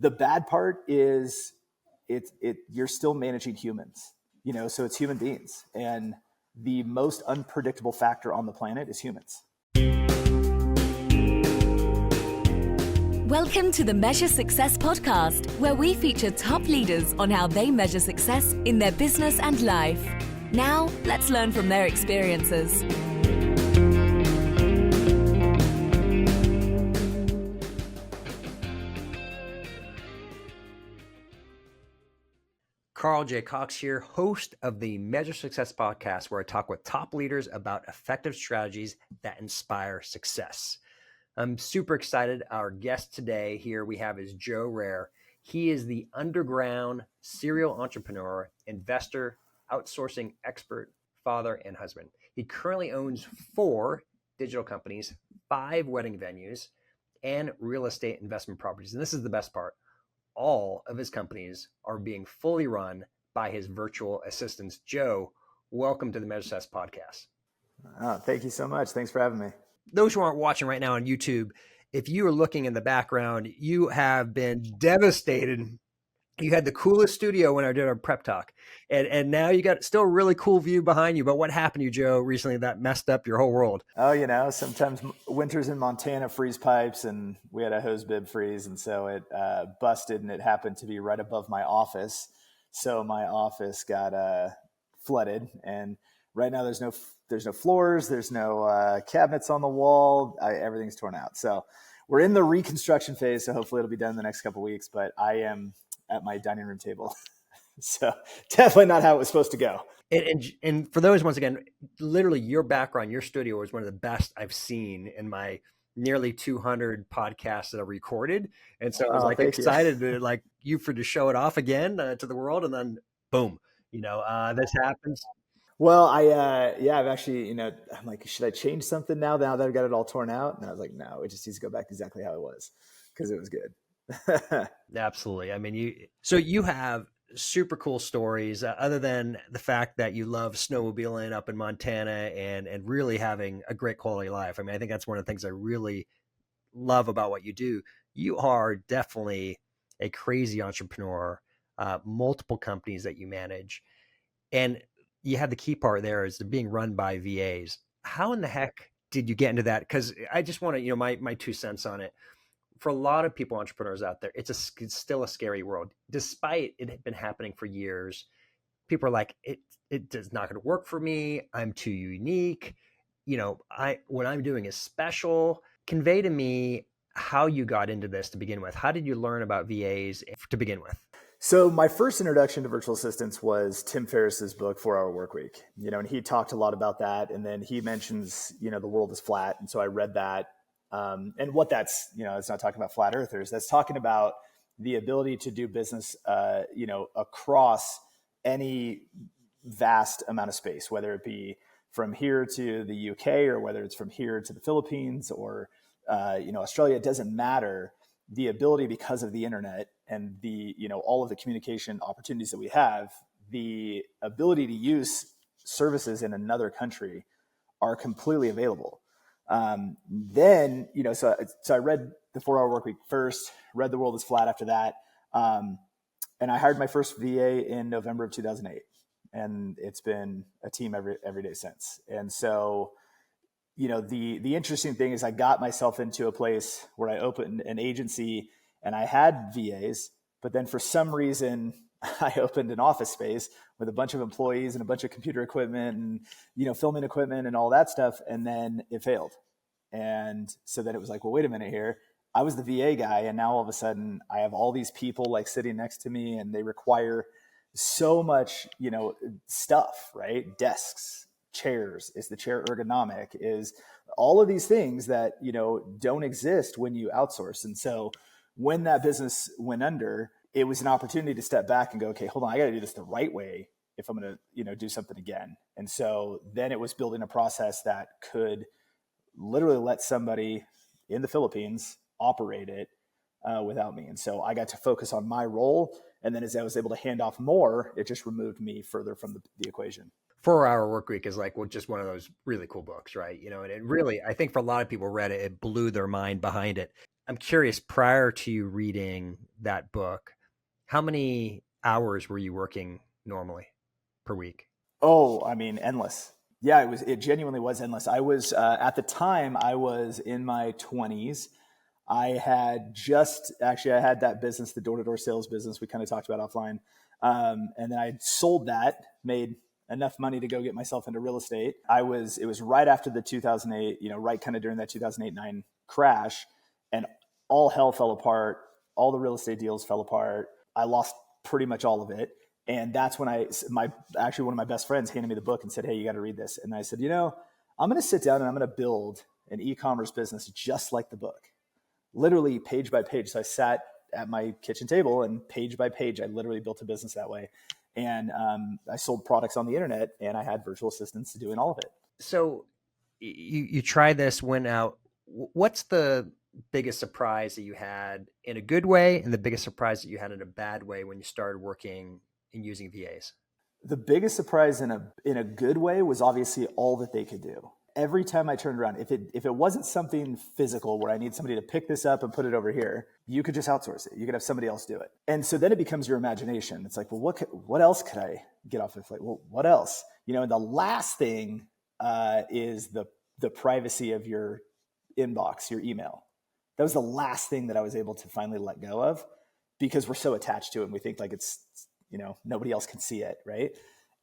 The bad part is you're still managing humans, so it's human beings. And the most unpredictable factor on the planet is humans. Welcome to the Measure Success podcast, where we feature top leaders on how they measure success in their business and life. Now, let's learn from their experiences. Carl J. Cox here, host of the Measure Success podcast, where I talk with top leaders about effective strategies that inspire success. I'm super excited. Our guest today here we have is Joe Rare. He is the underground serial entrepreneur, investor, outsourcing expert, father, and husband. He currently owns 4 digital companies, 5 wedding venues, and real estate investment properties. And this is the best part. All of his companies are being fully run by his virtual assistants. Joe, welcome to the Measure Success podcast. Oh, thank you so much. Thanks for having me. Those who aren't watching right now on YouTube, if you are looking in the background, you have been devastated. You had the coolest studio when I did our prep talk, and now you got still a really cool view behind you. But what happened to you, Joe, recently that messed up your whole world? Oh, sometimes winters in Montana freeze pipes, and we had a hose bib freeze, and so it busted, and it happened to be right above my office. So my office got flooded, and right now there's no floors, there's no cabinets on the wall, everything's torn out. So we're in the reconstruction phase. So hopefully it'll be done in the next couple of weeks. But I am at my dining room table. So definitely not how it was supposed to go. And for those, once again, literally your background, your studio was one of the best I've seen in my nearly 200 podcasts that I've recorded. And so I was excited to show it off again to the world. And then boom, this happens. Well, I've actually, I'm like, should I change something now that I've got it all torn out? And I was like, no, it just needs to go back exactly how it was because it was good. Absolutely. I mean, you have super cool stories other than the fact that you love snowmobiling up in Montana and really having a great quality life. I mean, I think that's one of the things I really love about what you do. You are definitely a crazy entrepreneur, multiple companies that you manage. And you had the key part there is being run by VAs. How in the heck did you get into that? Because I just want to, my 2 cents on it. For a lot of people, entrepreneurs out there, it's still a scary world. Despite it had been happening for years, people are like, it is not going to work for me. I'm too unique. What I'm doing is special. Convey to me how you got into this to begin with. How did you learn about VAs to begin with? So my first introduction to virtual assistants was Tim Ferriss's book, 4-Hour Workweek, and he talked a lot about that. And then he mentions, the world is flat. And so I read that. And what that's, it's not talking about flat earthers. That's talking about the ability to do business, across any vast amount of space, whether it be from here to the UK or whether it's from here to the Philippines or, Australia. It doesn't matter. The ability, because of the internet and the, all of the communication opportunities that we have, the ability to use services in another country are completely available. Then, so I read the 4-Hour Workweek first, read The World is Flat after that. And I hired my first VA in November of 2008, and it's been a team every day since. And so, the interesting thing is I got myself into a place where I opened an agency and I had VAs, but then for some reason I opened an office space with a bunch of employees and a bunch of computer equipment and, filming equipment and all that stuff. And then it failed. And so then it was like, well, wait a minute here. I was the VA guy. And now all of a sudden I have all these people like sitting next to me and they require so much, stuff, right? Desks, chairs, is the chair ergonomic, is all of these things that, don't exist when you outsource. And so when that business went under, it was an opportunity to step back and go, okay, hold on, I got to do this the right way if I'm going to, do something again. And so then it was building a process that could literally let somebody in the Philippines operate it without me. And so I got to focus on my role. And then as I was able to hand off more, it just removed me further from the equation. 4-Hour Workweek is just one of those really cool books, right? And it really, I think for a lot of people read it, it blew their mind behind it. I'm curious, prior to you reading that book, how many hours were you working normally per week? Oh, I mean, endless. Yeah, it genuinely was endless. I was, at the time, I was in my 20s. I had I had that business, the door-to-door sales business we kind of talked about offline. And then I sold that, made enough money to go get myself into real estate. It was right after the 2008, right kind of during that 2008-9 crash, and all hell fell apart. All the real estate deals fell apart. I lost pretty much all of it. And that's when actually one of my best friends handed me the book and said, "Hey, you got to read this." And I said, I'm going to sit down and I'm going to build an e-commerce business just like the book, literally page by page. So I sat at my kitchen table and page by page, I literally built a business that way. And I sold products on the internet, and I had virtual assistants doing all of it. So you tried this, went out. What's the biggest surprise that you had in a good way, and the biggest surprise that you had in a bad way when you started working and using VAs? The biggest surprise in a good way was obviously all that they could do. Every time I turned around, if it wasn't something physical where I need somebody to pick this up and put it over here, you could just outsource it. You could have somebody else do it. And so then it becomes your imagination. It's like, well, what else could I get off the plate? Well, what else? And the last thing is the privacy of your inbox, your email. That was the last thing that I was able to finally let go of, because we're so attached to it and we think like it's, nobody else can see it, right?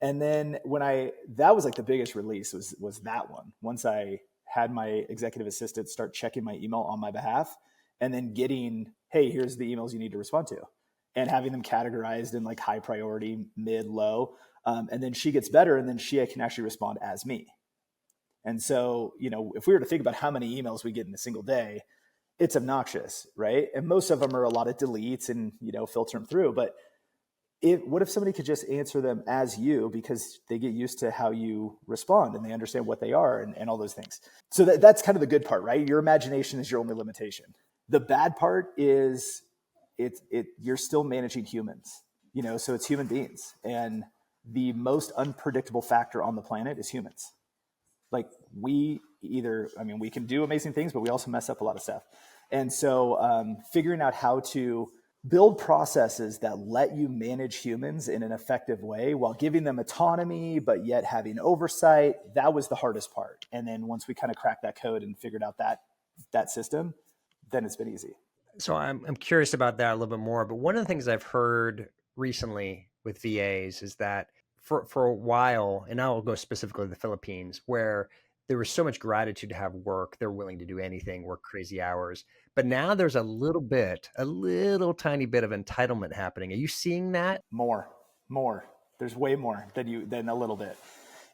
And then that was like the biggest release was that one. Once I had my executive assistant start checking my email on my behalf, and then getting, hey, here's the emails you need to respond to, and having them categorized in like high priority, mid, low. And then she gets better, and then she can actually respond as me. And so, if we were to think about how many emails we get in a single day, it's obnoxious, right? And most of them are a lot of deletes and, filter them through. But what if somebody could just answer them as you, because they get used to how you respond and they understand what they are and all those things. So that's kind of the good part, right? Your imagination is your only limitation. The bad part is you're still managing humans, so it's human beings. And the most unpredictable factor on the planet is humans. Like we can do amazing things, but we also mess up a lot of stuff. And so figuring out how to build processes that let you manage humans in an effective way while giving them autonomy, but yet having oversight, that was the hardest part. And then once we kind of cracked that code and figured out that system, then it's been easy. So I'm curious about that a little bit more. But one of the things I've heard recently with VAs is that for a while, and I'll go specifically to the Philippines, where there was so much gratitude to have work. They're willing to do anything, work crazy hours. But now there's a little tiny bit of entitlement happening. Are you seeing that? More. There's way more than a little bit.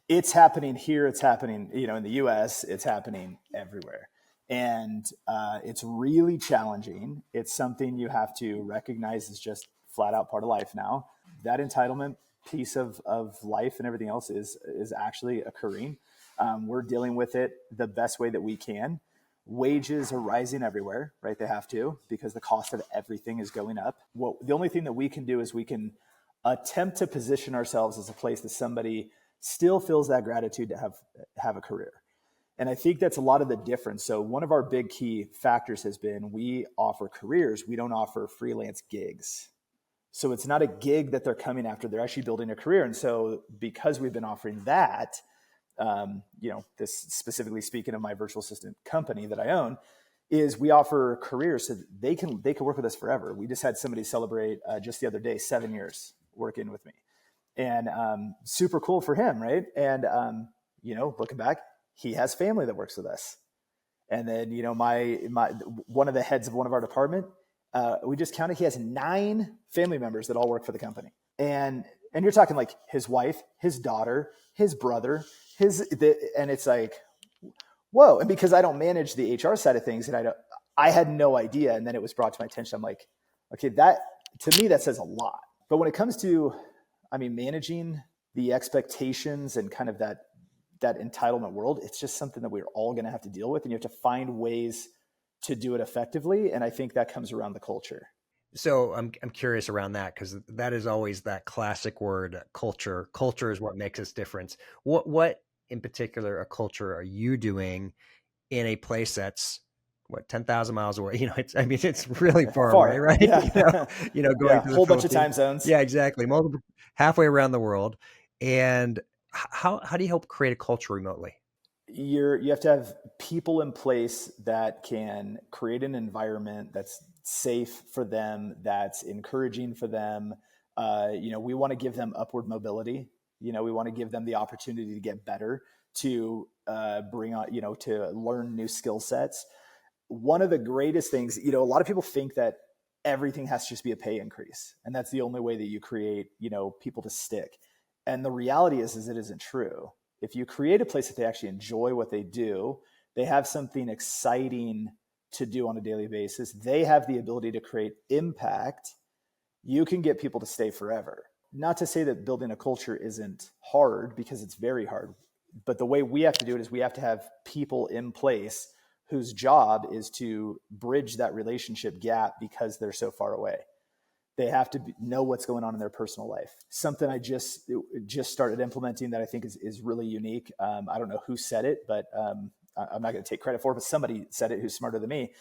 It's happening here. It's happening, in the US, it's happening everywhere. And it's really challenging. It's something you have to recognize is just flat out part of life now. That entitlement piece of life and everything else is actually occurring. We're dealing with it the best way that we can. Wages are rising everywhere, right? They have to, because the cost of everything is going up. Well, the only thing that we can do is we can attempt to position ourselves as a place that somebody still feels that gratitude to have a career. And I think that's a lot of the difference. So one of our big key factors has been we offer careers. We don't offer freelance gigs. So it's not a gig that they're coming after. They're actually building a career. And so because we've been offering that, this specifically speaking of my virtual assistant company that I own, is we offer careers so they can work with us forever. We just had somebody celebrate just the other day 7 years working with me, and super cool for him, right? And looking back, he has family that works with us, and then my one of the heads of one of our department, we just counted, he has 9 family members that all work for the company, and you're talking like his wife, his daughter, his brother. And it's like, whoa. And because I don't manage the HR side of things, and I had no idea. And then it was brought to my attention. I'm like, okay, to me, that says a lot. But when it comes to, managing the expectations and kind of that entitlement world, it's just something that we're all going to have to deal with. And you have to find ways to do it effectively. And I think that comes around the culture. So I'm curious around that, because that is always that classic word, culture. Culture is what makes us different. What in particular a culture are you doing in a place that's what, 10,000 miles away. It's really far away, Far. right? Yeah. Going Yeah. to the Whole bunch of Philippines. time zones. Yeah, exactly. Multiple, halfway around the world. And how do you help create a culture remotely? You have to have people in place that can create an environment that's safe for them, that's encouraging for them. We want to give them upward mobility. We want to give them the opportunity to get better, to bring on, to learn new skill sets. One of the greatest things, a lot of people think that everything has to just be a pay increase, and that's the only way that you create, people to stick. And the reality is it isn't true. If you create a place that they actually enjoy what they do, they have something exciting to do on a daily basis, they have the ability to create impact, you can get people to stay forever. Not to say that building a culture isn't hard, because it's very hard. But the way we have to do it is we have to have people in place whose job is to bridge that relationship gap because they're so far away. They have to know what's going on in their personal life. Something I just started implementing that I think is really unique. I don't know who said it, but I'm not going to take credit for it, but somebody said it who's smarter than me.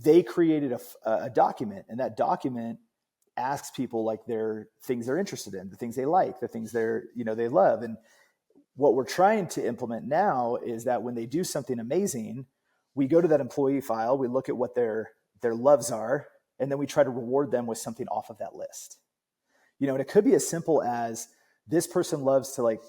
They created a document, and that document asks people like their things they're interested in, the things they like, the things they love. And what we're trying to implement now is that when they do something amazing, we go to that employee file, we look at what their loves are, and then we try to reward them with something off of that list. And it could be as simple as, this person loves to like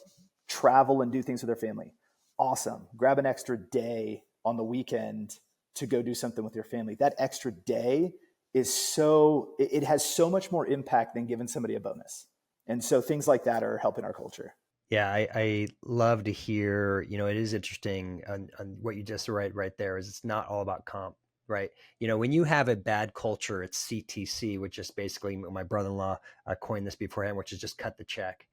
travel and do things with their family. Awesome. Grab an extra day on the weekend to go do something with your family. That extra day it has so much more impact than giving somebody a bonus. And so things like that are helping our culture. Yeah, I love to hear, it is interesting on what you just right there is it's not all about comp, right? When you have a bad culture, it's CTC, which is basically, my brother-in-law coined this beforehand, which is just cut the check.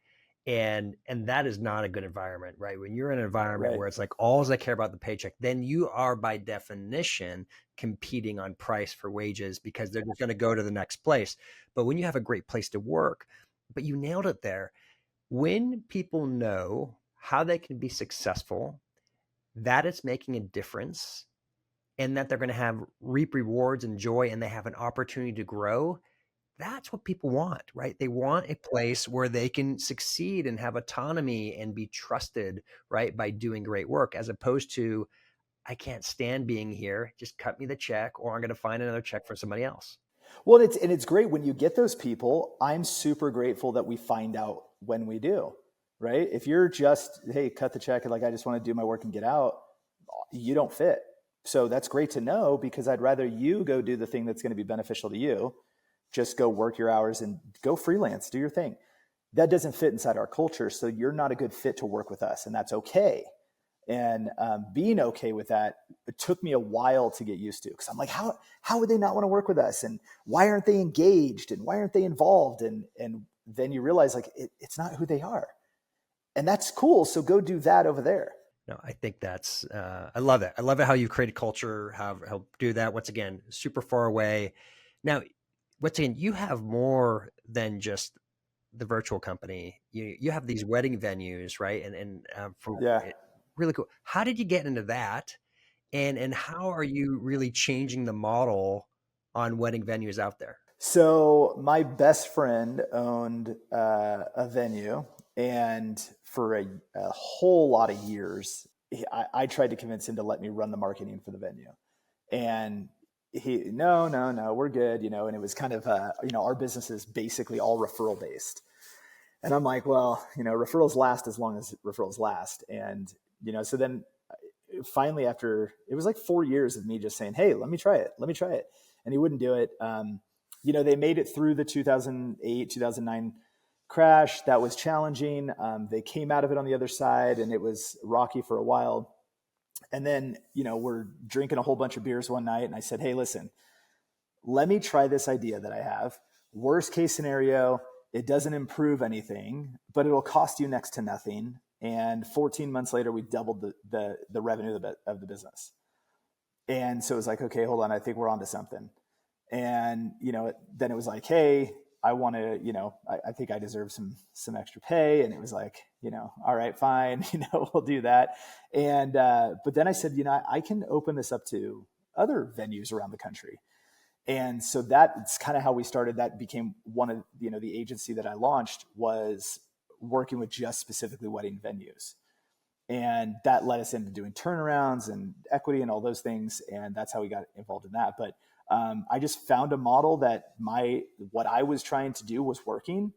And that is not a good environment, right? When you're in an environment Right. where it's like, all I care about the paycheck, then you are by definition competing on price for wages, because they're just going to go to the next place. But when you have a great place to work, but you nailed it there, when people know how they can be successful, that it's making a difference, and that they're going to reap rewards and joy, and they have an opportunity to grow, that's what people want, right? They want a place where they can succeed and have autonomy and be trusted, right, by doing great work, as opposed to, I can't stand being here, just cut me the check, or I'm going to find another check for somebody else. Well, it's great when you get those people. I'm super grateful that we find out when we do, right? If you're just, hey, cut the check, and like, I just want to do my work and get out, you don't fit. So that's great to know, because I'd rather you go do the thing that's going to be beneficial to you. Just go work your hours and go freelance, do your thing. That doesn't fit inside our culture. So you're not a good fit to work with us, and that's okay. And being okay with that, it took me a while to get used to, because I'm like, how would they not want to work with us? And why aren't they engaged? And why aren't they involved? And then you realize, like, it's not who they are. And that's cool. So go do that over there. No, I think that's, I love it. I love it how you create a culture, how do that. Once again, super far away. Now, once again, you have more than just the virtual company. You have these wedding venues, right? And Yeah. really cool. How did you get into that? And how are you really changing the model on wedding venues out there? So my best friend owned a venue, and for a whole lot of years, I tried to convince him to let me run the marketing for the venue, and no, we're good, And it was kind of our business is basically all referral based, and I'm like, well, referrals last as long as referrals last, and so then finally, after it was like 4 years of me just saying, hey, let me try it, and he wouldn't do it. They made it through the 2008, 2009 crash. That was challenging. They came out of it on the other side, and it was rocky for a while. And then, we're drinking a whole bunch of beers one night, and I said, hey, listen, let me try this idea that I have. Worst case scenario, it doesn't improve anything, but it'll cost you next to nothing. And 14 months later, we doubled the revenue of the business. And so it was like, okay, hold on, I think we're onto something. And, then it was like, hey, I want to, I think I deserve some extra pay. And it was like, all right, fine, we'll do that. And, but then I said, I can open this up to other venues around the country. And so that's kind of how we started. That became one of, the agency that I launched was working with just specifically wedding venues. And that led us into doing turnarounds and equity and all those things. And that's how we got involved in that. But I just found a model that what I was trying to do was working.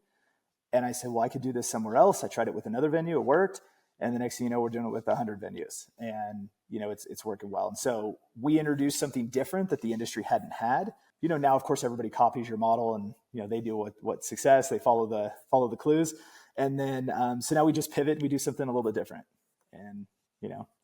And I said, well, I could do this somewhere else. I tried it with another venue. It worked. And the next thing you know, we're doing it with 100 venues. And, it's working well. And so we introduced something different that the industry hadn't had. Now, of course, everybody copies your model and, they do what success, they follow the clues. And then, so now we just pivot and we do something a little bit different and,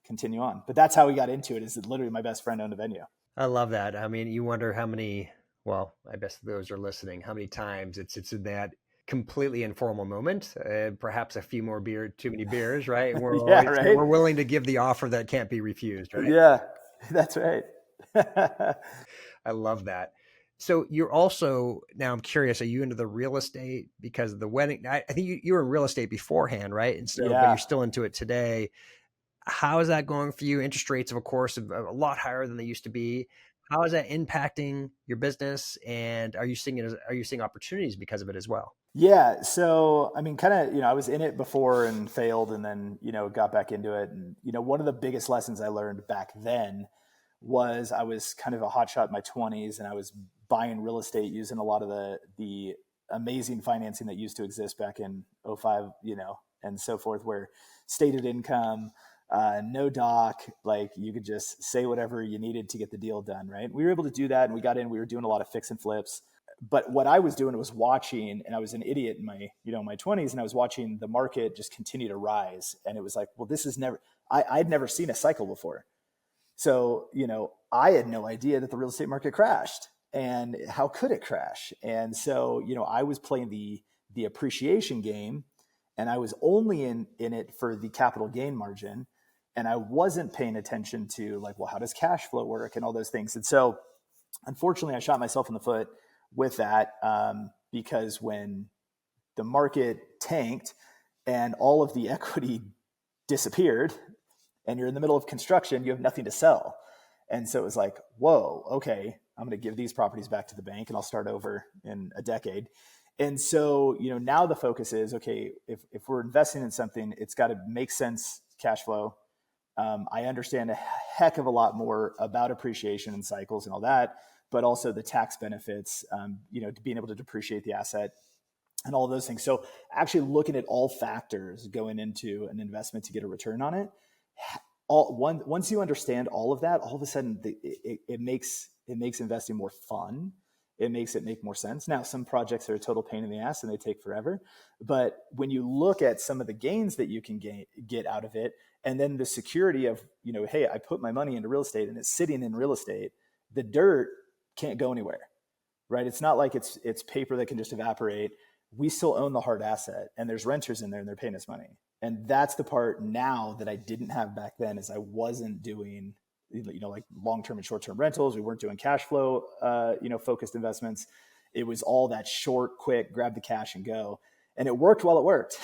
continue on. But that's how we got into it, is that literally my best friend owned a venue. I love that. I mean, you wonder how many, well, I guess those are listening, how many times it's in that completely informal moment, perhaps a few more too many beers, right? We're willing to give the offer that can't be refused, right? Yeah, that's right. I love that. So you're also, now I'm curious, are you into the real estate because of the wedding? I think you were in real estate beforehand, right? And so, but you're still into it today. How is that going for you? Interest rates, of course, are a lot higher than they used to be. How is that impacting your business? And are you seeing opportunities because of it as well? Yeah. So, I mean, kind of, I was in it before and failed and then, got back into it. And, one of the biggest lessons I learned back then was I was kind of a hotshot in my 20s and I was buying real estate using a lot of the amazing financing that used to exist back in 05, and so forth, where stated income, no doc, like you could just say whatever you needed to get the deal done. Right. We were able to do that. And we were doing a lot of fix and flips. But what I was doing was watching, and I was an idiot in my, my 20s, and I was watching the market just continue to rise. And it was like, well, this is I'd never seen a cycle before. So, I had no idea that the real estate market crashed, and how could it crash? And so, I was playing the appreciation game, and I was only in it for the capital gain margin. And I wasn't paying attention to like, well, how does cash flow work and all those things. And so unfortunately I shot myself in the foot with that, because when the market tanked and all of the equity disappeared and you're in the middle of construction, you have nothing to sell. And so it was like, whoa, okay, I'm going to give these properties back to the bank and I'll start over in a decade. And so, now the focus is, okay, if we're investing in something, it's got to make sense cash flow. I understand a heck of a lot more about appreciation and cycles and all that, but also the tax benefits, to being able to depreciate the asset and all of those things. So actually looking at all factors going into an investment to get a return on it, once you understand all of that, all of a sudden it makes investing more fun. It makes it make more sense. Now, some projects are a total pain in the ass and they take forever. But when you look at some of the gains that you can get out of it, and then the security of, hey, I put my money into real estate and it's sitting in real estate, the dirt can't go anywhere, right? It's not like it's paper that can just evaporate. We still own the hard asset, and there's renters in there and they're paying us money. And that's the part now that I didn't have back then, is I wasn't doing, like long-term and short-term rentals. We weren't doing cash flow, focused investments. It was all that short, quick, grab the cash and go. And it worked while it worked,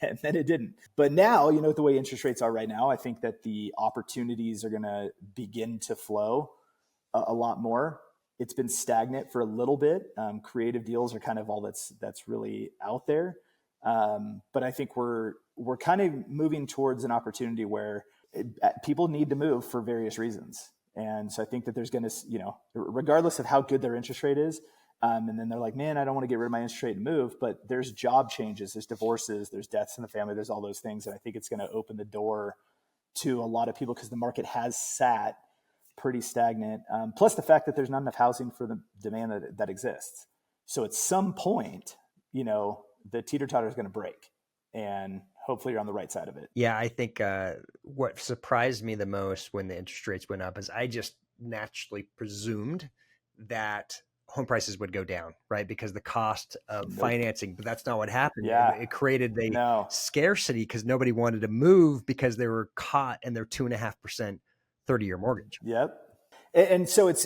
and then it didn't. But now, the way interest rates are right now, I think that the opportunities are going to begin to flow a lot more. It's been stagnant for a little bit. Creative deals are kind of all that's really out there. But I think we're kind of moving towards an opportunity where people need to move for various reasons. And so I think that there's going to, regardless of how good their interest rate is, and then they're like, man, I don't want to get rid of my interest rate and move, but there's job changes, there's divorces, there's deaths in the family, there's all those things. And I think it's going to open the door to a lot of people because the market has sat pretty stagnant. Plus the fact that there's not enough housing for the demand that exists. So at some point, the teeter-totter is going to break, and hopefully you're on the right side of it. Yeah, I think what surprised me the most when the interest rates went up is I just naturally presumed that home prices would go down, right? Because the cost of financing, but that's not what happened. Yeah. It created a scarcity because nobody wanted to move because they were caught in their 2.5% 30-year mortgage. Yep. And so it's,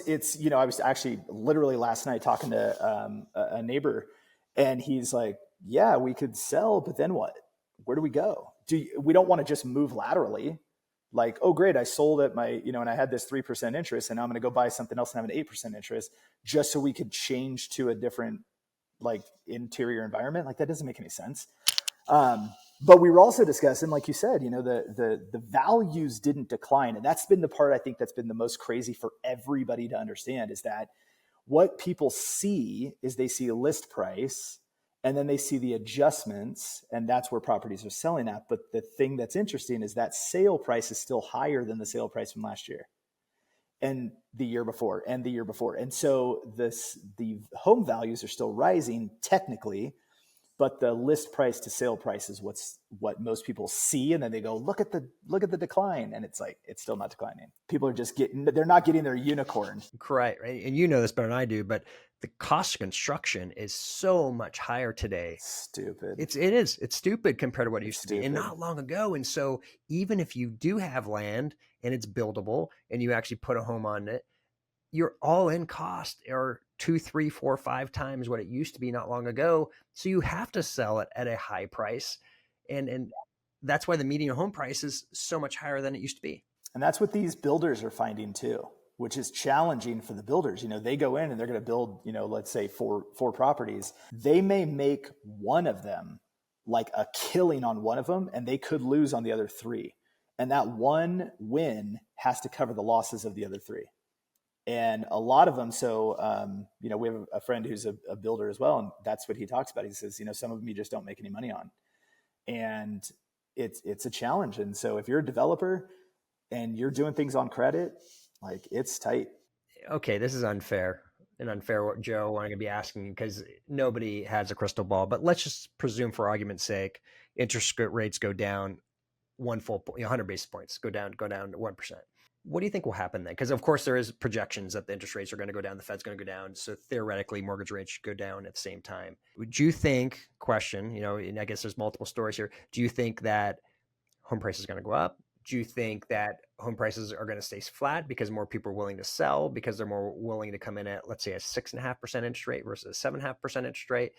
I was actually literally last night talking to a neighbor, and he's like, yeah, we could sell, but then what? Where do we go? We don't want to just move laterally. Like, oh, great, I sold at my, and I had this 3% interest, and now I'm going to go buy something else and have an 8% interest just so we could change to a different like interior environment. Like that doesn't make any sense. But we were also discussing, like you said, the values didn't decline. And that's been the part I think that's been the most crazy for everybody to understand, is that what people see is they see a list price and then they see the adjustments, and that's where properties are selling at. But the thing that's interesting is that sale price is still higher than the sale price from last year and the year before and the year before. And so the home values are still rising technically, but the list price to sale price is what most people see. And then they go, look at the decline. And it's like, it's still not declining. People are just they're not getting their unicorn. Correct. Right. And you know this better than I do, but the cost of construction is so much higher today. Stupid. It is. It's stupid compared to what it used to be, and not long ago. And so even if you do have land and it's buildable and you actually put a home on it, your all-in cost are 2, 3, 4, 5 times what it used to be not long ago. So you have to sell it at a high price. And that's why the median home price is so much higher than it used to be. And that's what these builders are finding too, which is challenging for the builders. They go in and they're going to build, let's say four properties. They may make one of them like a killing on one of them, and they could lose on the other 3. And that one win has to cover the losses of the other 3. And a lot of them, we have a friend who's a builder as well, and that's what he talks about. He says, some of them you just don't make any money on, and it's a challenge. And so if you're a developer and you're doing things on credit, like it's tight. Okay, this is unfair what Joe I'm going to be asking, because nobody has a crystal ball. But let's just presume, for argument's sake, interest rates go down 100 basis points, go down to 1%. What do you think will happen then? Because of course there is projections that the interest rates are going to go down, the Fed's going to go down. So theoretically mortgage rates should go down at the same time. Would you think, and I guess there's multiple stories here. Do you think that home prices are going to go up? Do you think that home prices are going to stay flat because more people are willing to sell, because they're more willing to come in at, let's say, a 6.5% interest rate versus a 7.5% interest rate?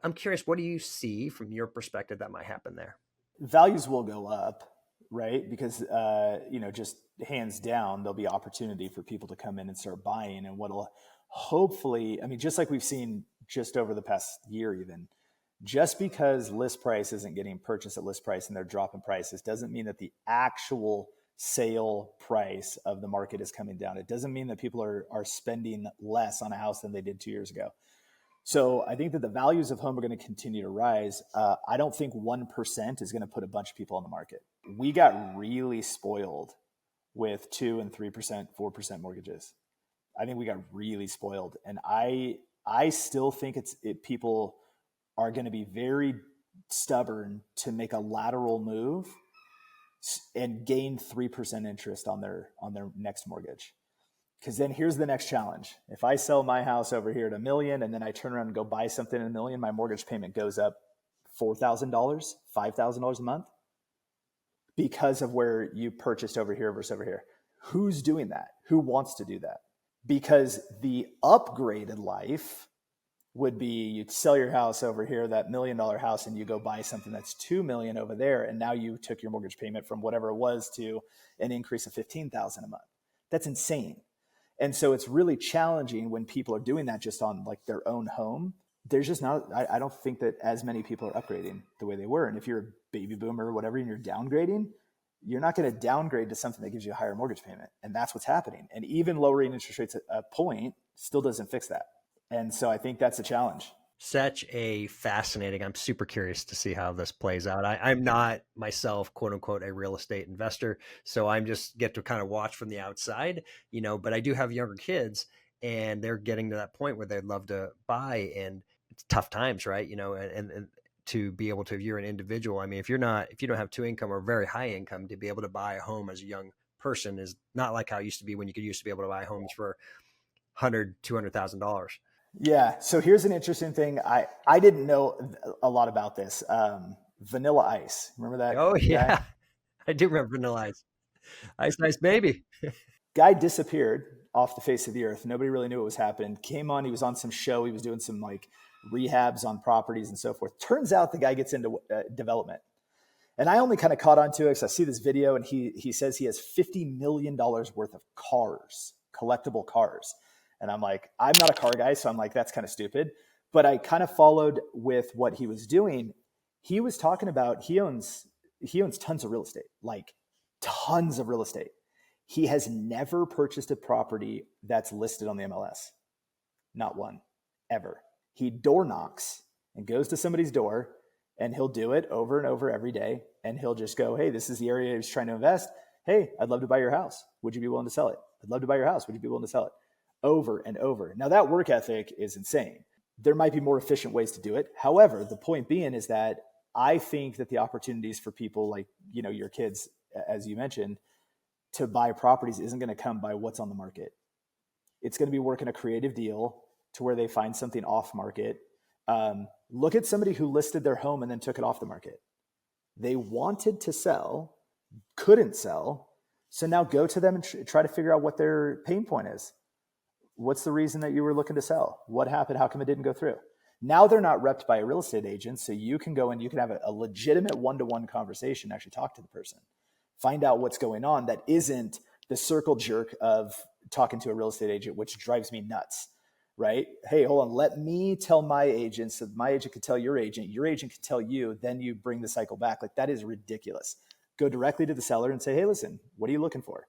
I'm curious, what do you see from your perspective that might happen there? Values will go up, right? Because, just hands down, there'll be opportunity for people to come in and start buying. And what'll hopefully, just like we've seen just over the past year, even, just because list price isn't getting purchased at list price and they're dropping prices doesn't mean that the actual sale price of the market is coming down. It doesn't mean that people are spending less on a house than they did 2 years ago. So I think that the values of home are going to continue to rise. I don't think 1% is going to put a bunch of people on the market. We got really spoiled with 2 and 3%, 4% mortgages. I think we got really spoiled. And I still think people are going to be very stubborn to make a lateral move and gain 3% interest on their next mortgage. Because then here's the next challenge. If I sell my house over here at $1 million and then I turn around and go buy something at $1 million, my mortgage payment goes up $4,000, $5,000 a month because of where you purchased over here versus over here. Who's doing that? Who wants to do that? Because the upgraded life would be you sell your house over here, that $1 million house, and you go buy something that's $2 million over there. And now you took your mortgage payment from whatever it was to an increase of $15,000 a month. That's insane. And so it's really challenging when people are doing that just on like their own home. There's just not, I don't think that as many people are upgrading the way they were. And if you're a baby boomer or whatever, and you're downgrading, you're not going to downgrade to something that gives you a higher mortgage payment. And that's what's happening. And even lowering interest rates at a point still doesn't fix that. And so I think that's a challenge. Such a fascinating, I'm super curious to see how this plays out. I'm not myself, quote unquote, a real estate investor. So I'm just get to kind of watch from the outside, but I do have younger kids and they're getting to that point where they'd love to buy, and it's tough times, right? And to be able to, if you're an individual, if you don't have 2 income or very high income, to be able to buy a home as a young person is not like how it used to be when you used to be able to buy homes for $100,000, $200,000. Yeah. So here's an interesting thing. I didn't know a lot about this. Vanilla Ice. Remember that? Oh, yeah. Guy? I do remember Vanilla Ice. Ice Ice Baby. Guy disappeared off the face of the earth. Nobody really knew what was happening. Came on, he was on some show. He was doing some like rehabs on properties and so forth. Turns out the guy gets into development. And I only kind of caught on to it because I see this video and he says he has $50 million worth of cars, collectible cars. And I'm like, I'm not a car guy. So I'm like, that's kind of stupid. But I kind of followed with what he was doing. He was talking about he owns tons of real estate, like tons of real estate. He has never purchased a property that's listed on the MLS. Not one, ever. He door knocks and goes to somebody's door, and he'll do it over and over every day. And he'll just go, hey, this is the area he's trying to invest. Hey, I'd love to buy your house. Would you be willing to sell it? I'd love to buy your house. Would you be willing to sell it? Over and over. Now that work ethic is insane. There might be more efficient ways to do it. However, the point being is that I think that the opportunities for people like, your kids, as you mentioned, to buy properties isn't going to come by what's on the market. It's going to be working a creative deal to where they find something off market. Look at somebody who listed their home and then took it off the market. They wanted to sell, couldn't sell. So now go to them and try to figure out what their pain point is. What's the reason that you were looking to sell? What happened? How come it didn't go through? Now they're not repped by a real estate agent. So you can go and you can have a legitimate one-to-one conversation, actually talk to the person, find out what's going on that isn't the circle jerk of talking to a real estate agent, which drives me nuts, right? Hey, hold on. Let me tell my agent so my agent could tell your agent could tell you, then you bring the cycle back. Like that is ridiculous. Go directly to the seller and say, hey, listen, what are you looking for?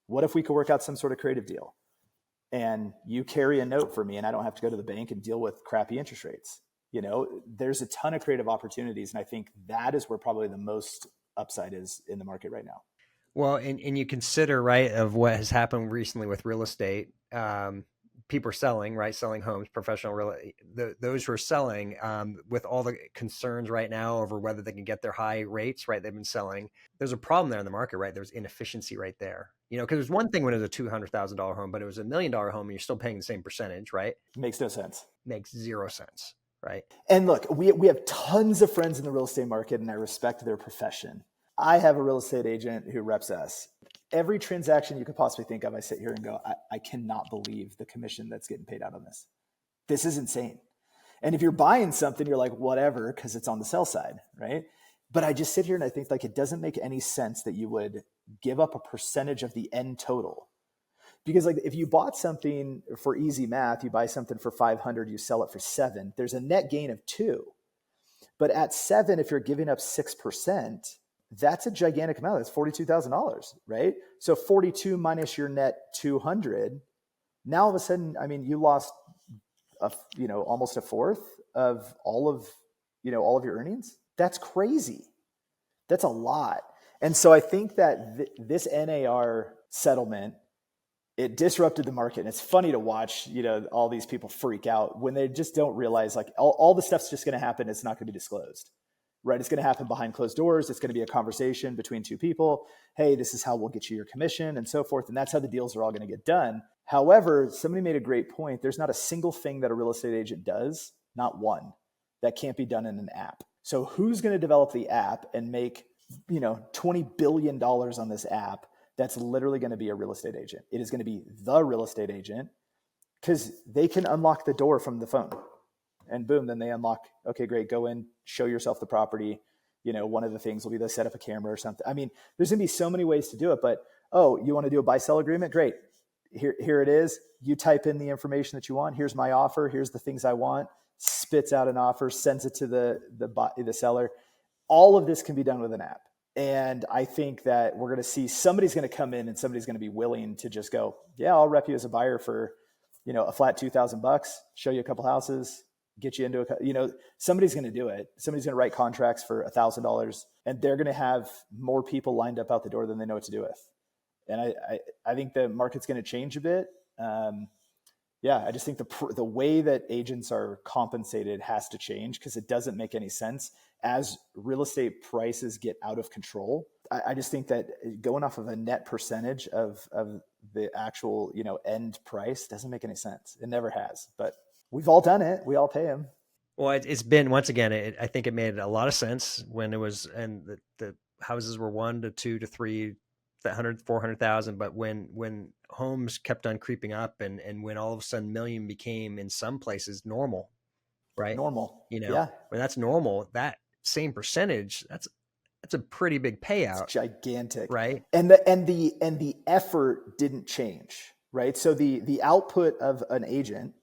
What if we could work out some sort of creative deal? And you carry a note for me and I don't have to go to the bank and deal with crappy interest rates. There's a ton of creative opportunities. And I think that is where probably the most upside is in the market right now. Well, and you consider, right, of what has happened recently with real estate. People are selling, right? Selling homes, those who are selling, with all the concerns right now over whether they can get their high rates, right? They've been selling. There's a problem there in the market, right? There's inefficiency right there. Because there's one thing when it was a $200,000 home, but it was $1 million home and you're still paying the same percentage, right? Makes no sense. Makes zero sense, right? And look, we have tons of friends in the real estate market and I respect their profession. I have a real estate agent who reps us. Every transaction you could possibly think of, I sit here and go, I cannot believe the commission that's getting paid out on this. This is insane. And if you're buying something, you're like, whatever, because it's on the sell side, right? But I just sit here and I think like it doesn't make any sense that you would give up a percentage of the end total. Because like if you bought something for easy math, you buy something for 500, you sell it for 7, there's a net gain of 2. But at 7, if you're giving up 6%, that's a gigantic amount. That's $42,000, right? So 42 minus your net 200. Now all of a sudden, I mean, you lost, almost a fourth of all of your earnings. That's crazy. That's a lot. And so I think that this NAR settlement, it disrupted the market. And it's funny to watch, all these people freak out when they just don't realize like all the stuff's just going to happen. It's not going to be disclosed. Right? It's going to happen behind closed doors. It's going to be a conversation between two people. Hey, this is how we'll get you your commission and so forth. And that's how the deals are all going to get done. However, somebody made a great point. There's not a single thing that a real estate agent does, not one, that can't be done in an app. So who's going to develop the app and make, $20 billion on this app? That's literally going to be a real estate agent. It is going to be the real estate agent because they can unlock the door from the phone. And boom, then they unlock, okay, great, go in, show yourself the property. One of the things will be to set up a camera or something. I mean, there's going to be so many ways to do it, but, you want to do a buy-sell agreement? Great. Here it is. You type in the information that you want. Here's my offer. Here's the things I want. Spits out an offer, sends it to the seller. All of this can be done with an app. And I think that we're going to see somebody's going to come in and somebody's going to be willing to just go, yeah, I'll rep you as a buyer for, a flat $2,000, show you a couple houses, get you into somebody's going to do it. Somebody's going to write contracts for $1,000 and they're going to have more people lined up out the door than they know what to do with. And I think the market's going to change a bit. I just think the way that agents are compensated has to change because it doesn't make any sense as real estate prices get out of control. I just think that going off of a net percentage of the actual, end price doesn't make any sense. It never has, but we've all done it. We all pay them. Well, it's been, once again, I think it made a lot of sense when it was, and the houses were 1 to 2 to 3, 400,000. But when homes kept on creeping up and when all of a sudden million became in some places normal, right? Normal. When that's normal, that same percentage, that's that's a pretty big payout, It's gigantic. right? And the effort didn't change, right? So the output of an agent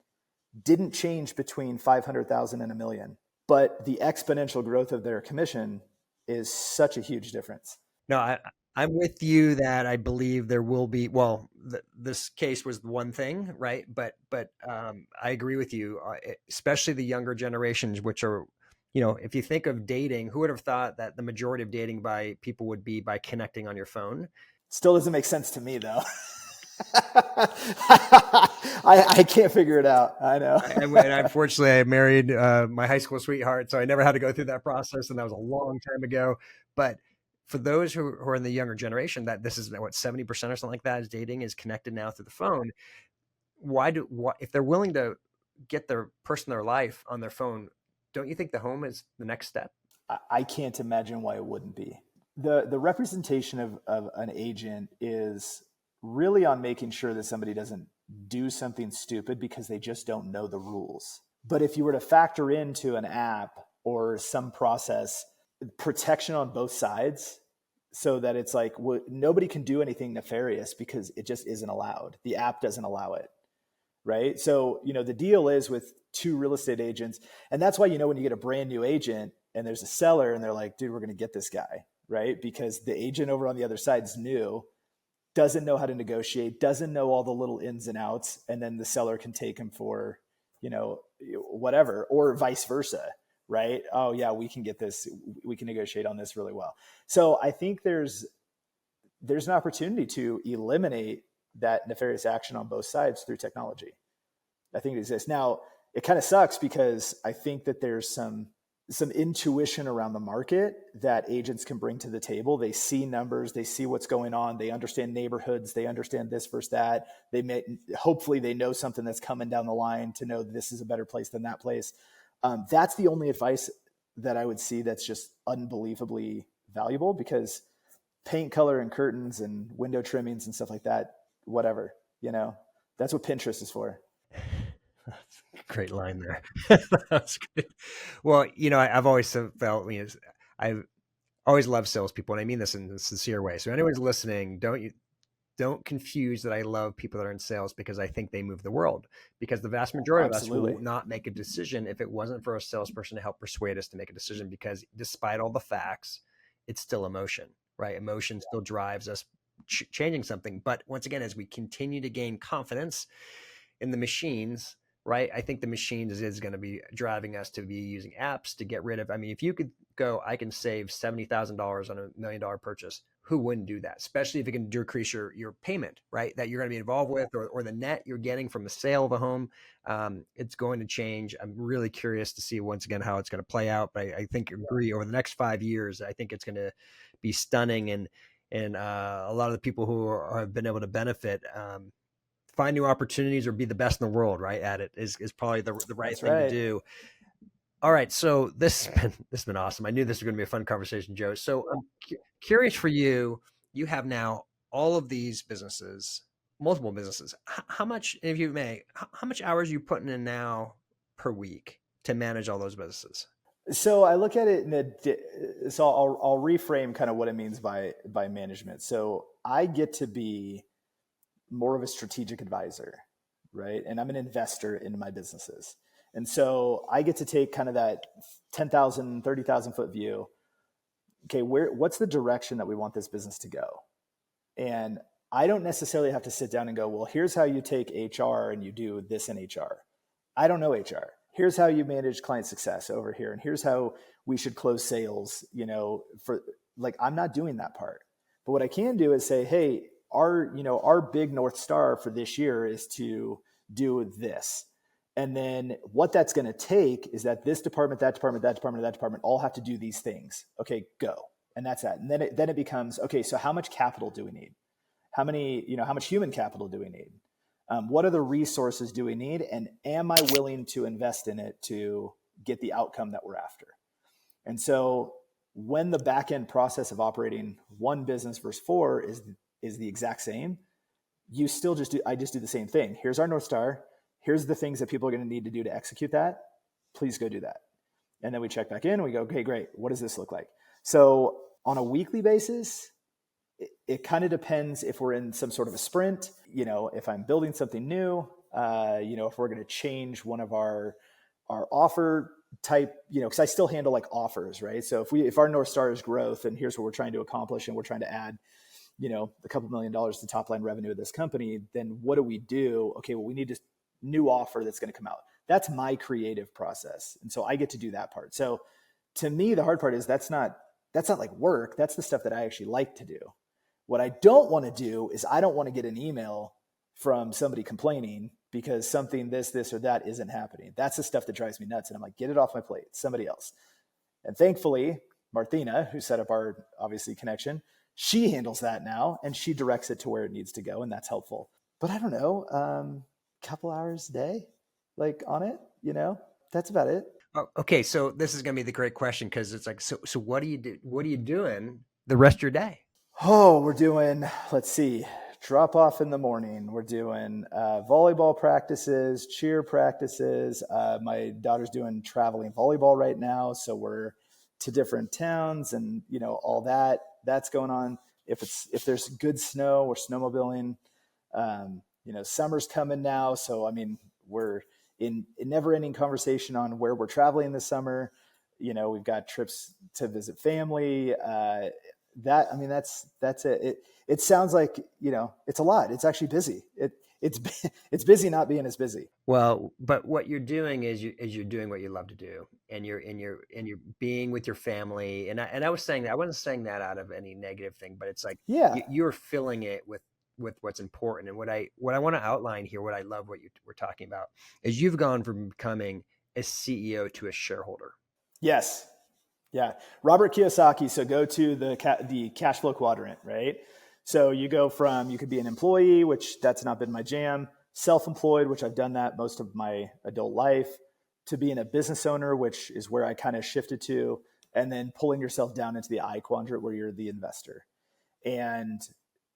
didn't change between 500,000 and a million, but the exponential growth of their commission is such a huge difference. No, I'm with you that I believe there will be, well, this case was one thing, right? But I agree with you, especially the younger generations, which are, if you think of dating, who would have thought that the majority of dating by people would be by connecting on your phone? Still doesn't make sense to me though. I can't figure it out. I know. And unfortunately, I married my high school sweetheart, so I never had to go through that process, and that was a long time ago. But for those who are in the younger generation, that this is what 70% or something like that is dating is connected now through the phone. If they're willing to get their person in their life on their phone, don't you think the home is the next step? I can't imagine why it wouldn't be. The representation of an agent is really on making sure that somebody doesn't do something stupid because they just don't know the rules. But if you were to factor into an app or some process, protection on both sides, so that it's like nobody can do anything nefarious because it just isn't allowed. The app doesn't allow it, right? So, the deal is with two real estate agents, and that's why, when you get a brand new agent and there's a seller and they're like, dude, we're going to get this guy, right? Because the agent over on the other side is new, doesn't know how to negotiate, doesn't know all the little ins and outs, and then the seller can take him for, whatever, or vice versa, right? Oh yeah, we can get this, we can negotiate on this really well. So I think there's an opportunity to eliminate that nefarious action on both sides through technology. I think it exists. Now, it kind of sucks because I think that there's some intuition around the market that agents can bring to the table. They see numbers, they see what's going on, they understand neighborhoods, they understand this versus that. Hopefully they know something that's coming down the line to know this is a better place than that place. That's the only advice that I would see that's just unbelievably valuable, because paint color and curtains and window trimmings and stuff like that, whatever, that's what Pinterest is for. That's a great line there. That's great. Well, I've always felt, I've always loved salespeople, and I mean this in a sincere way. So anyone's listening, don't confuse that I love people that are in sales because I think they move the world, because the vast majority of us will not make a decision if it wasn't for a salesperson to help persuade us to make a decision, because despite all the facts, it's still emotion, right? Emotion still drives us changing something. But once again, as we continue to gain confidence in the machines, right? I think the machines is going to be driving us to be using apps to get rid of. I mean, if you could go, I can save $70,000 on $1 million purchase. Who wouldn't do that? Especially if you can decrease your payment, right? That you're going to be involved with, or the net you're getting from the sale of a home. It's going to change. I'm really curious to see once again how it's going to play out. But I think agree over the next 5 years, I think it's going to be stunning, and a lot of the people who have been able to benefit, find new opportunities or be the best in the world, right, at it is probably the right thing to do. All right. So this has been awesome. I knew this was going to be a fun conversation, Joe. So I'm curious for you, you have now all of these businesses, multiple businesses. How much, if you may, how much hours are you putting in now per week to manage all those businesses? So I look at it so I'll reframe kind of what it means by management. So I get to be more of a strategic advisor, right? And I'm an investor in my businesses. And so I get to take kind of that 10,000, 30,000 foot view. Okay, what's the direction that we want this business to go? And I don't necessarily have to sit down and go, well, here's how you take HR and you do this in HR. I don't know HR. Here's how you manage client success over here. And here's how we should close sales, I'm not doing that part. But what I can do is say, hey, our big North Star for this year is to do this. And then what that's going to take is that this department, that department, that department, that department all have to do these things. Okay, go. And that's that. And then it becomes, okay, so how much capital do we need? How much human capital do we need? What other resources do we need? And am I willing to invest in it to get the outcome that we're after? And so when the back end process of operating one business versus four is the exact same, I just do the same thing. Here's our North Star. Here's the things that people are going to need to do to execute that. Please go do that. And then we check back in and we go, okay, great. What does this look like? So On a weekly basis, it kind of depends if we're in some sort of a sprint, if I'm building something new, if we're going to change one of our offer type, because I still handle like offers, right? So if our North Star is growth and here's what we're trying to accomplish and we're trying to add, a couple $1 million to top line revenue of this company, then what do we do? Okay, well, we need a new offer that's going to come out. That's my creative process. And so I get to do that part. So to me, the hard part is that's not like work. That's the stuff that I actually like to do. What I don't want to do is I don't want to get an email from somebody complaining because something this or that isn't happening. That's the stuff that drives me nuts. And I'm like, get it off my plate, somebody else. And thankfully, Martina, who set up our obviously connection, she handles that now and she directs it to where it needs to go. And that's helpful. But I don't know, couple hours a day, like on it, that's about it. Oh, okay. So this is going to be the great question. Cause it's like, so what do you do? What are you doing the rest of your day? Oh, we're doing, let's see, drop off in the morning. We're doing volleyball practices, cheer practices. My daughter's doing traveling volleyball right now. So we're to different towns and, all that's going on. If there's good snow, we're snowmobiling. Summer's coming now. So, I mean, we're in never ending conversation on where we're traveling this summer. We've got trips to visit family. That's it. It sounds like, it's a lot. It's actually busy. It's busy not being as busy. Well, but what you're doing is you're doing what you love to do, and you're being with your family. And I was saying that I wasn't saying that out of any negative thing, but it's like, yeah, you're filling it with what's important. And what I want to outline here, what I love, what we're talking about is you've gone from becoming a CEO to a shareholder. Yes. Yeah. Robert Kiyosaki. So go to the cash flow quadrant, right? So you go from, you could be an employee, which that's not been my jam, self-employed, which I've done that most of my adult life, to being a business owner, which is where I kind of shifted to, and then pulling yourself down into the I quadrant where you're the investor. And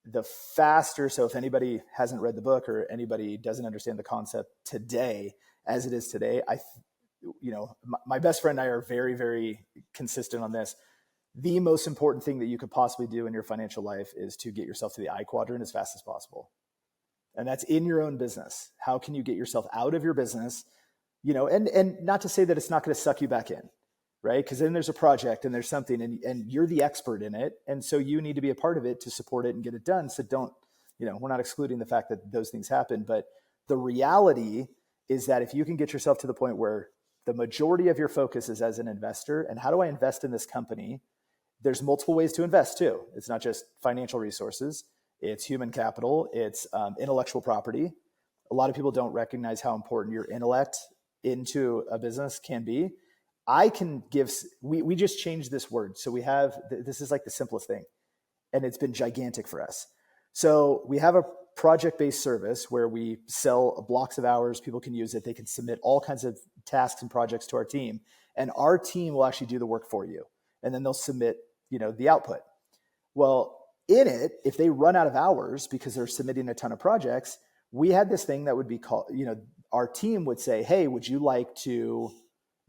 the faster, so if anybody hasn't read the book or anybody doesn't understand the concept today, as it is today, my best friend and I are very, very consistent on this. The most important thing that you could possibly do in your financial life is to get yourself to the I quadrant as fast as possible. And that's in your own business. How can you get yourself out of your business? And not to say that it's not going to suck you back in, right? Because then there's a project and there's something and you're the expert in it. And so you need to be a part of it to support it and get it done. So don't, we're not excluding the fact that those things happen. But the reality is that if you can get yourself to the point where the majority of your focus is as an investor, and how do I invest in this company? There's multiple ways to invest too. It's not just financial resources. It's human capital. It's intellectual property. A lot of people don't recognize how important your intellect into a business can be. We just changed this word. So we have, this is like the simplest thing, and it's been gigantic for us. So we have a project-based service where we sell blocks of hours. People can use it. They can submit all kinds of tasks and projects to our team, and our team will actually do the work for you. And then they'll submit, the output. Well, in it, if they run out of hours because they're submitting a ton of projects, we had this thing that would be called, our team would say, hey, would you like to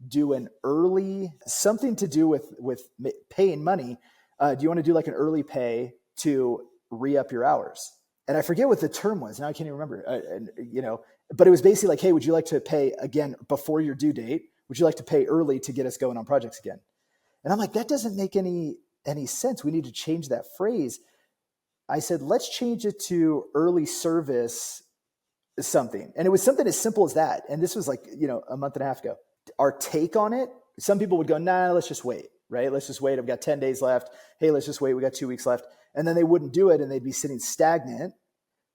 do an early, something to do with paying money? Do you want to do like an early pay to re-up your hours? And I forget what the term was. Now I can't even remember, but it was basically like, hey, would you like to pay again before your due date? Would you like to pay early to get us going on projects again? And I'm like, that doesn't make any sense. We need to change that phrase. I said, let's change it to early service something. And it was something as simple as that. And this was like, a month and a half ago. Our take on it, some people would go, nah, let's just wait, right? Let's just wait. I've got 10 days left. Hey, let's just wait. We got 2 weeks left. And then they wouldn't do it and they'd be sitting stagnant.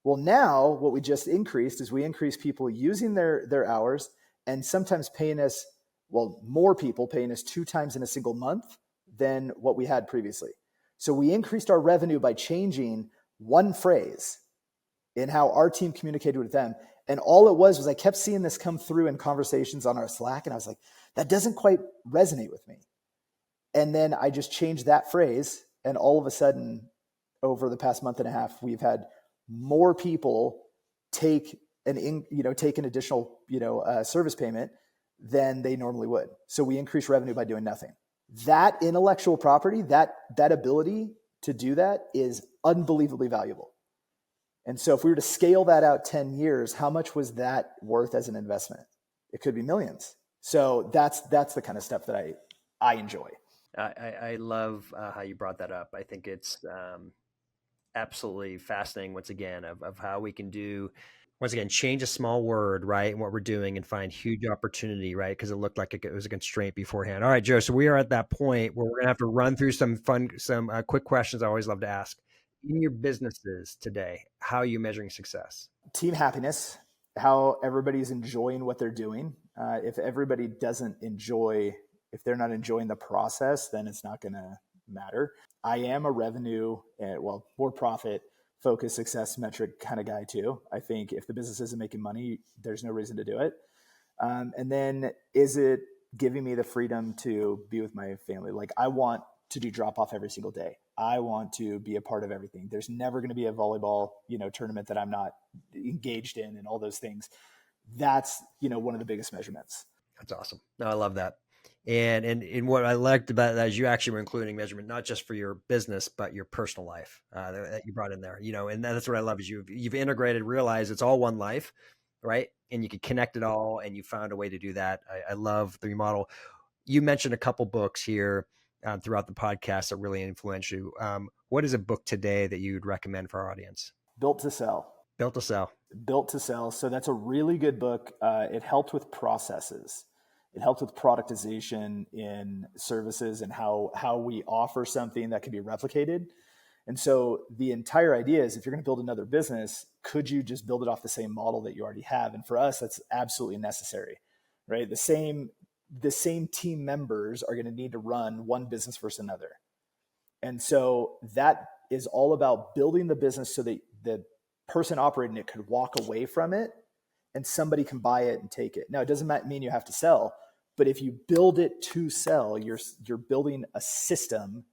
Well, now what we just increased is we increased people using their hours and sometimes paying us, more people paying us 2 times in a single month than what we had previously. So we increased our revenue by changing one phrase in how our team communicated with them. And all it was I kept seeing this come through in conversations on our Slack. And I was like, that doesn't quite resonate with me. And then I just changed that phrase. And all of a sudden, over the past month and a half, we've had more people take an additional, service payment than they normally would. So we increased revenue by doing nothing. That intellectual property, that ability to do that is unbelievably valuable. And so if we were to scale that out 10 years, how much was that worth as an investment? It could be millions. So that's the kind of stuff that I enjoy. I love how you brought that up. I think it's absolutely fascinating, once again, of how we can do, once again, change a small word, right? And what we're doing and find huge opportunity, right? Because it looked like it was a constraint beforehand. All right, Joe. So we are at that point where we're going to have to run through some quick questions I always love to ask. In your businesses today, how are you measuring success? Team happiness, how everybody's enjoying what they're doing. If everybody doesn't enjoy, if they're not enjoying the process, then it's not going to matter. I am a revenue, more profit focused success metric kind of guy too. I think if the business isn't making money, there's no reason to do it. And then is it giving me the freedom to be with my family? Like I want to do drop off every single day. I want to be a part of everything. There's never going to be a volleyball, tournament that I'm not engaged in and all those things. That's, one of the biggest measurements. That's awesome. No, I love that. And what I liked about that is you actually were including measurement, not just for your business, but your personal life that you brought in there, and that's what I love is you've integrated, realized it's all one life, right? And you can connect it all, and you found a way to do that. I love the remodel. You mentioned a couple books here throughout the podcast that really influenced you. What is a book today that you'd recommend for our audience? Built to Sell. Built to Sell. Built to Sell. So that's a really good book. It helped with processes. It helped with productization in services and how we offer something that can be replicated. And so the entire idea is if you're going to build another business, could you just build it off the same model that you already have? And for us, that's absolutely necessary, right? The same team members are going to need to run one business versus another. And so that is all about building the business so that the person operating it could walk away from it and somebody can buy it and take it. Now, it doesn't mean you have to sell, but if you build it to sell, you're building a system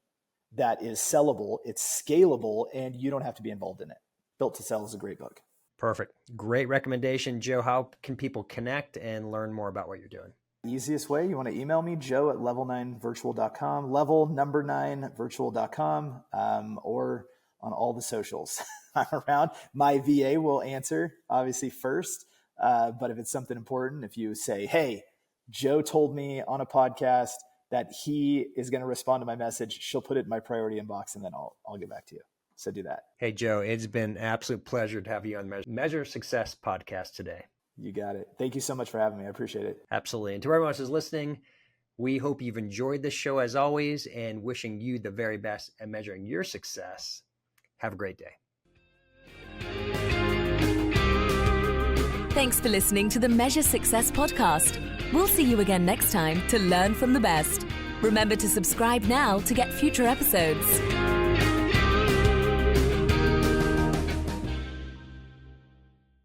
that is sellable, it's scalable, and you don't have to be involved in it. Built to Sell is a great book. Perfect. Great recommendation. Joe, how can people connect and learn more about what you're doing? Easiest way, you want to email me, joe@level9virtual.com, level9virtual.com, or on all the socials. I'm around. My VA will answer, obviously, first. But if it's something important, if you say, hey, Joe told me on a podcast that he is going to respond to my message, she'll put it in my priority inbox, and then I'll get back to you. So do that. Hey, Joe, it's been an absolute pleasure to have you on the Measure Success podcast today. You got it. Thank you so much for having me. I appreciate it. Absolutely. And to everyone else who's listening, we hope you've enjoyed this show as always, and wishing you the very best at measuring your success. Have a great day. Thanks for listening to the Measure Success podcast. We'll see you again next time to learn from the best. Remember to subscribe now to get future episodes.